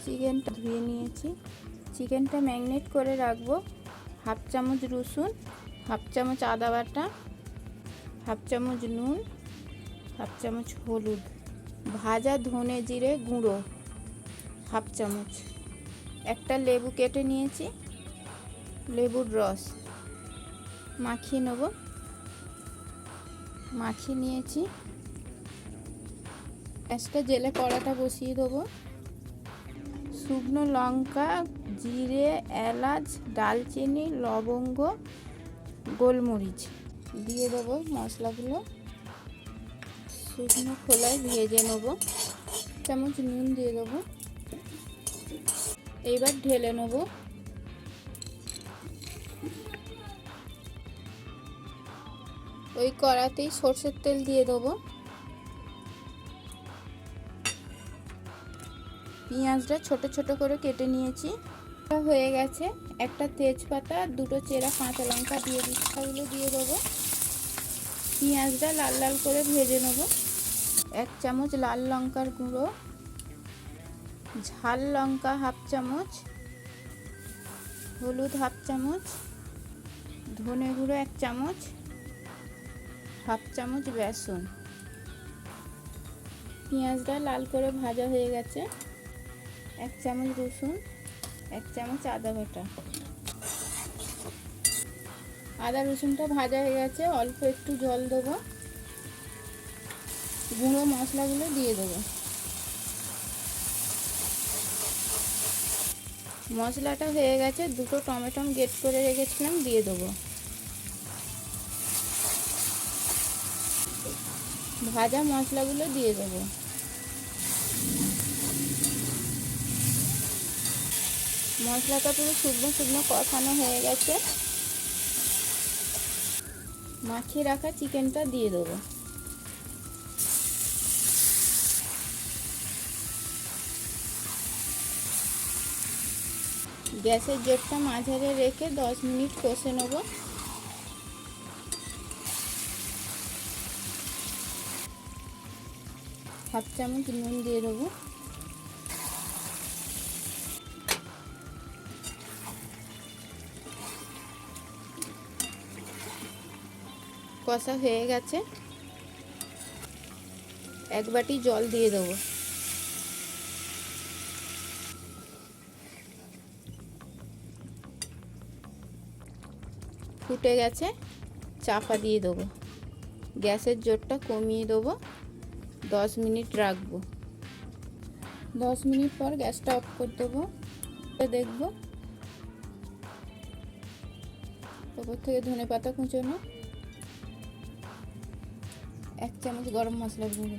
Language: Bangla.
চিকেনটা ধুয়ে নিয়েছি। চিকেনটা ম্যারিনেট করে রাখবো। হাফ চামচ রসুন, হাফ চামচ আদা বাটা, হাফ চামচ নুন, হাফ চামচ হলুদ, ভাজা ধনে জিরে গুঁড়ো হাফ চামচ, একটা লেবু কেটে নিয়েছি, লেবুর রস মাখিয়ে নেব। মাখিয়ে নিয়েছি। গ্যাসটা জেলে কড়াটা বসিয়ে দেবো। শুকনো লঙ্কা, জিরে, এলাচ, দালচিনি, লবঙ্গ, গোলমরিচ দিয়ে দেবো মশলাগুলো। শুকনো খোলায় ভেজে নেব। চামচ নুন দিয়ে দেবো। এইবার ঢেলে নেব। ওই কড়াতেই সরষের তেল দিয়ে দেবো। পেঁয়াজটা ছোট ছোট করে কেটে নিয়েছি। হয়ে গেছে। একটা তেজপাতা, দুটো চেরা কাঁচা লঙ্কা দিয়ে দিচ্ছি, দিয়ে দেবো। পেঁয়াজটা লাল লাল করে ভেজে নেব। এক চামচ লাল লঙ্কার গুঁড়ো, ঝাল লঙ্কা হাফ চামচ, হলুদ হাফ চামচ, ধনে গুঁড়ো এক চামচ, হাফ চামচ বেসন। পেঁয়াজটা লাল করে ভাজা হয়ে গেছে। এক চামচ রসুন, এক চামচ আদা বাটা। আদা রসুনটা ভাজা হয়ে গেছে। অল্প একটু জল দেবো। গুঁড়ো মশলাগুলো দিয়ে দেবো। মশলাটা হয়ে গেছে। দুটো টমেটো গ্রেট করে রেখেছিলাম, দিয়ে দেবো। ভাজা মশলাগুলো দিয়ে দেবো। মশলাটা পুরো শুকনো শুকনো কষানো হয়ে গেছে। মাখিয়ে রাখা চিকেনটা দিয়ে দেবো। গ্যাসের জোরটা মাঝারে রেখে 10 মিনিট কষে নেব। হাফ চামচ নুন দিয়ে দেবো। কষা হয়ে গেছে। এক বাটি জল দিয়ে দেবো। ফুটে গেছে। চাপা দিয়ে দেবো। গ্যাসের জোরটা কমিয়ে দেবো। 10 মিনিট রাখবো। 10 মিনিট পর গ্যাসটা অফ করে দেবো। দেখবো ওপর থেকে ধনেপাতা কুচোনো, এক চামচ গরম মশলা গুঁড়ো।